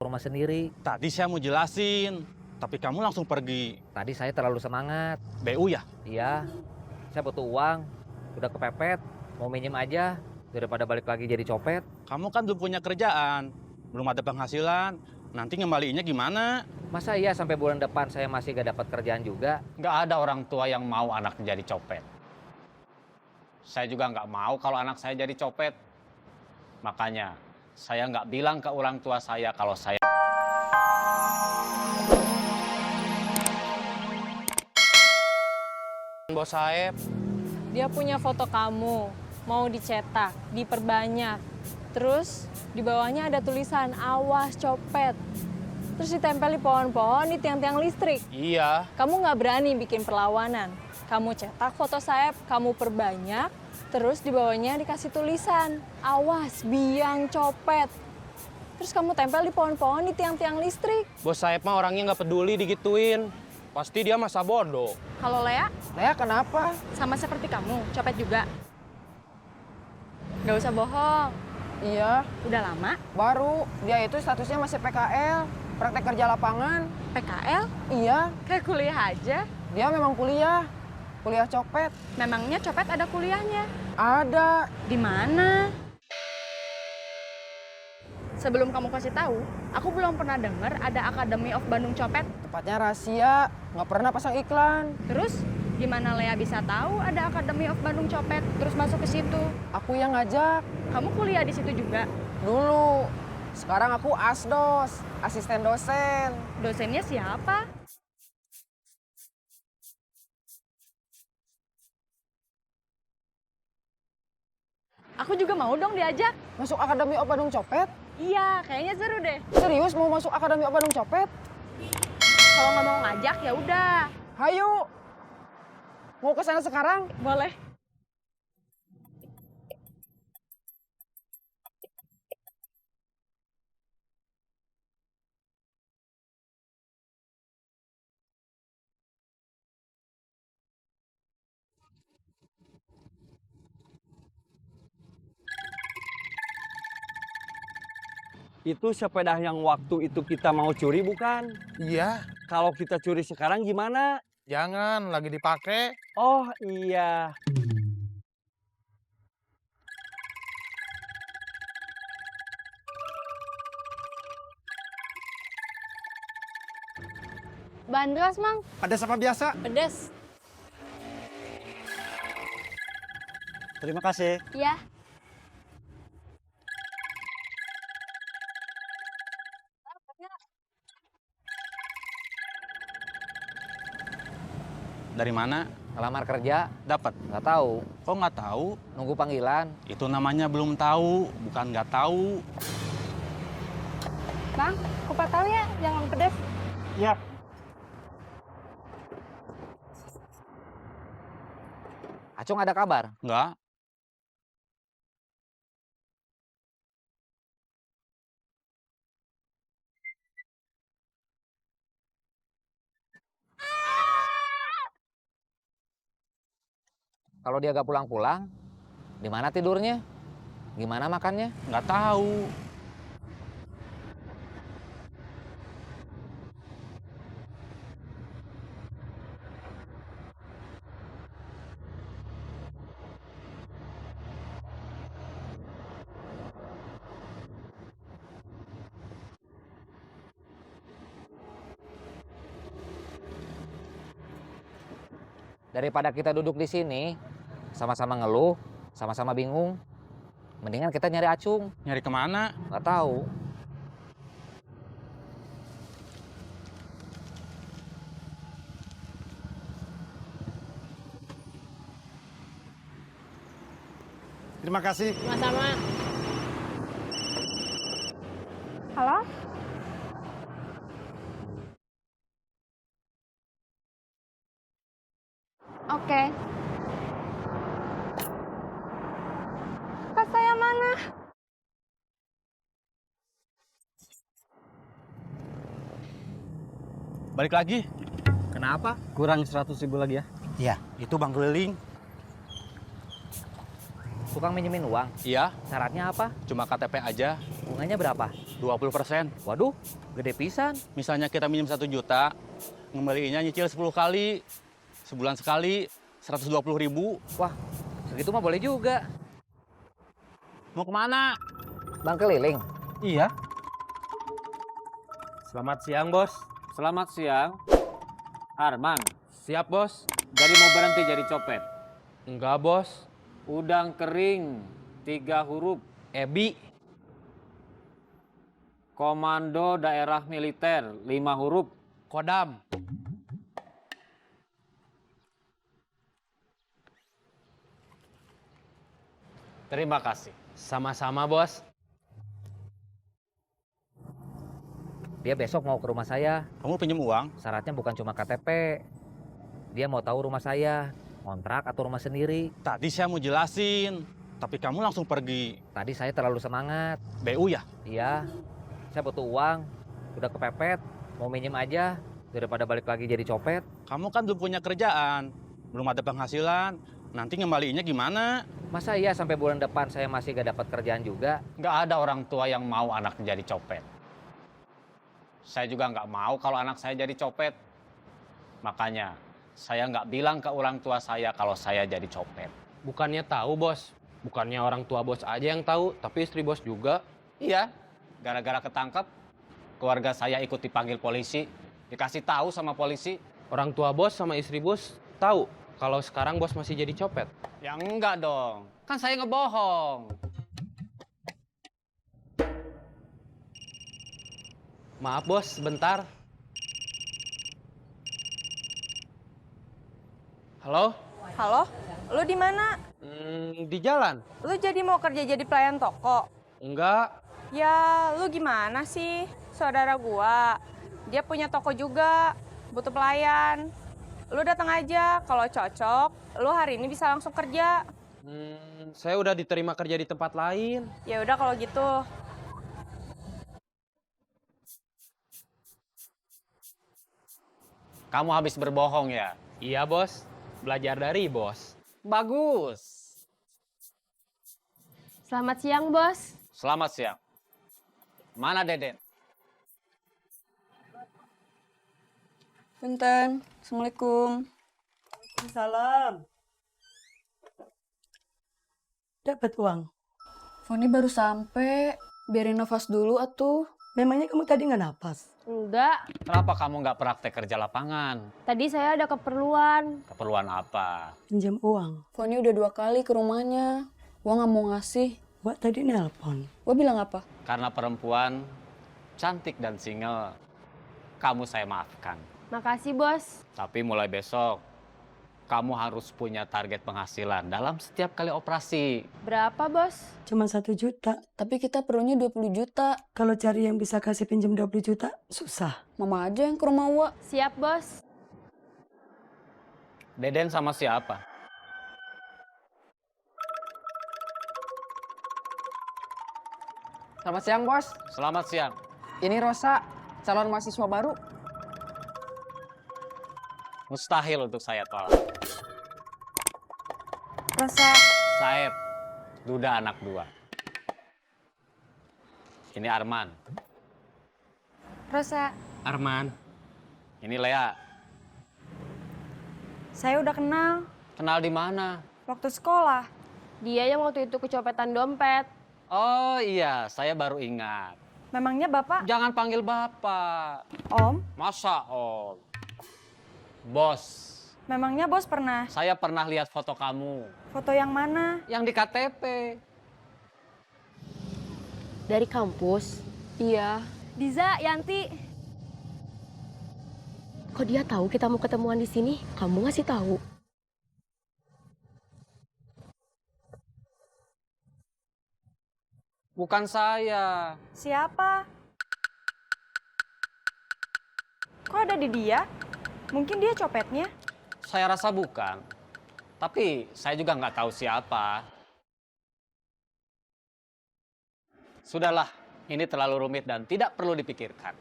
rumah sendiri. Tadi saya mau jelasin, tapi kamu langsung pergi. Tadi saya terlalu semangat. BU ya? Iya, saya butuh uang. Udah kepepet, mau minjem aja daripada balik lagi jadi copet. Kamu kan belum punya kerjaan, belum ada penghasilan. Nanti ngembaliinnya gimana? Masa iya sampai bulan depan saya masih gak dapat kerjaan juga? Nggak ada orang tua yang mau anaknya jadi copet. Saya juga nggak mau kalau anak saya jadi copet. Makanya saya nggak bilang ke orang tua saya kalau saya... Bos Saeb, Dia punya foto kamu, mau dicetak, diperbanyak. Terus di bawahnya ada tulisan awas copet. Terus ditempel di pohon-pohon di tiang-tiang listrik. iya. Kamu nggak berani bikin perlawanan. Kamu cetak foto Saeb, kamu perbanyak, terus di bawahnya dikasih tulisan awas biang copet. Terus kamu tempel di pohon-pohon di tiang-tiang listrik. Bos Saeb mah orangnya nggak peduli digituin. Pasti dia masa bodoh. Kalau Lea, Lea kenapa? sama seperti kamu, copet juga. Nggak usah bohong. Iya, Udah lama? baru. Dia itu statusnya masih PKL, praktek kerja lapangan. PKL? Iya, Kayak kuliah aja. dia memang kuliah copet. Memangnya copet ada kuliahnya? Ada, Di mana? Sebelum kamu kasih tahu, aku belum pernah dengar ada Academy of Bandung Copet. tempatnya rahasia, nggak pernah pasang iklan. Terus, gimana Lea bisa tahu ada Academy of Bandung Copet, terus masuk ke situ? Aku yang ngajak Kamu kuliah di situ juga? dulu. Sekarang aku ASDOS, asisten dosen. Dosennya siapa? Aku juga mau dong diajak. Masuk Akademi of Bandung Copet? Iya, kayaknya seru deh. Serius mau masuk Akademi of Bandung Copet? Kalau nggak mau ngajak ya udah. Hayu, mau ke sana sekarang? Boleh. Itu sepeda yang waktu itu kita mau curi bukan? Iya, Kalau kita curi sekarang gimana? jangan lagi dipakai. Oh iya. Bandros, Mang. Ada sama biasa. Pedes. Terima kasih. Iya. Dari mana? Ngelamar kerja, Dapat? nggak tahu. Kok nggak tahu? Nunggu panggilan. Itu namanya belum tahu, bukan nggak tahu. Bang, kupat tahu ya, jangan pedes. Ya. Acung ada kabar? Nggak. Kalau dia gak pulang-pulang, di mana tidurnya? Gimana makannya? Nggak tahu. Daripada kita duduk di sini, sama-sama ngeluh, sama-sama bingung, mendingan kita nyari Acung. Nyari kemana? Nggak tahu. Terima kasih. Sama-sama. Halo? Oke. Pas saya mana? Balik lagi. Kenapa? Kurang 100.000 lagi ya. Iya, itu bang keliling. tukang minjemin uang. Iya, Syaratnya apa? cuma KTP aja, Bunganya berapa? 20%. Waduh, gede pisan. Misalnya kita minjem 1 juta, ngembaliinnya nyicil 10 kali. Sebulan sekali, 120.000. Wah, segitu mah boleh juga. Mau kemana? Bang keliling. Iya. Selamat siang, Bos. Selamat siang. Arman, Siap, Bos. jadi mau berhenti jadi copet? Enggak, Bos. Udang kering, 3 huruf. Ebi. Komando daerah militer, 5 huruf. Kodam. Terima kasih. Sama-sama, Bos. Dia besok mau ke rumah saya. Kamu pinjem uang? Syaratnya bukan cuma KTP. Dia mau tahu rumah saya, kontrak atau rumah sendiri. Tadi saya mau jelasin, tapi kamu langsung pergi. Tadi saya terlalu semangat. BU ya? Iya, saya butuh uang. Udah kepepet, mau minjem aja daripada balik lagi jadi copet. Kamu kan belum punya kerjaan, belum ada penghasilan. Nanti ngembaliinnya gimana? Masa iya sampai bulan depan saya masih gak dapat kerjaan juga? Nggak ada orang tua yang mau anaknya jadi copet. Saya juga nggak mau kalau anak saya jadi copet. Makanya saya nggak bilang ke orang tua saya kalau saya jadi copet. Bukannya tahu, Bos. Bukannya orang tua Bos aja yang tahu, tapi istri Bos juga. Iya, gara-gara ketangkep, keluarga saya ikut dipanggil polisi, dikasih tahu sama polisi. Orang tua Bos sama istri Bos tahu kalau sekarang Bos masih jadi copet. Ya enggak dong, kan saya ngebohong. Maaf, Bos, sebentar. Halo? Halo, lu di mana? Di jalan? Lu jadi mau kerja jadi pelayan toko? Enggak. Ya, lu gimana sih? Saudara gua, dia punya toko juga, butuh pelayan. Lu datang aja, kalau cocok, lu hari ini bisa langsung kerja. Saya udah diterima kerja di tempat lain. Ya udah kalau gitu. Kamu habis berbohong ya? Iya, Bos. Belajar dari Bos. Bagus. Selamat siang, Bos. Selamat siang. Mana Deden? Punten, Assalamualaikum. Salam. Dapat uang. Foni baru sampai. Biarin nafas dulu atuh. Memangnya kamu tadi nggak napas? Enggak, Kenapa kamu nggak praktek kerja lapangan? tadi saya ada keperluan. Keperluan apa? Pinjam uang. Foni udah 2 kali ke rumahnya. Gua nggak mau ngasih. Wak tadi nelpon. Gua bilang apa? Karena perempuan cantik dan single, kamu saya maafkan. Makasih, Bos. Tapi mulai besok, kamu harus punya target penghasilan dalam setiap kali operasi. Berapa, Bos? Cuma 1 juta. Tapi kita perlunya 20 juta. Kalau cari yang bisa kasih pinjam 20 juta, susah. Mama aja yang ke rumah Wak. Siap, Bos. Deden sama siapa? Selamat siang, Bos. Selamat siang. Ini Rosa, calon mahasiswa baru. Mustahil untuk saya tolak. Rosa. Saeb, duda anak 2. Ini Arman. Rosa, Arman. Ini Lea. saya udah kenal Kenal di mana? waktu sekolah. Dia yang waktu itu kecopetan dompet. Oh iya, saya baru ingat. Memangnya Bapak, Jangan panggil Bapak. Om? Masa Om? Bos, Memangnya Bos pernah saya pernah lihat foto kamu. foto yang mana? Yang di KTP. Dari kampus? Iya. Diza, Yanti. Kok dia tahu kita mau ketemuan di sini? Kamu ngasih tahu? Bukan saya. Siapa? Kok ada di dia? Mungkin dia copetnya. Saya rasa bukan. Tapi saya juga nggak tahu siapa. Sudahlah, ini terlalu rumit dan tidak perlu dipikirkan.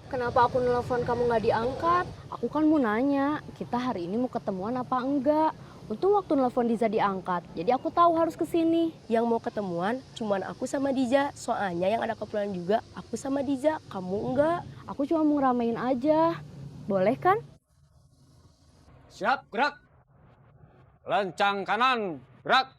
Kenapa aku nelfon kamu nggak diangkat? Aku kan mau nanya, kita hari ini mau ketemuan apa enggak? Untung waktu nelfon Diza diangkat, jadi aku tahu harus ke sini. Yang mau ketemuan cuman aku sama Diza. Soalnya yang ada keperluan juga aku sama Diza, kamu enggak. Aku cuma mau ngeramein aja. Boleh kan? Siap, gerak. Lencang kanan, gerak.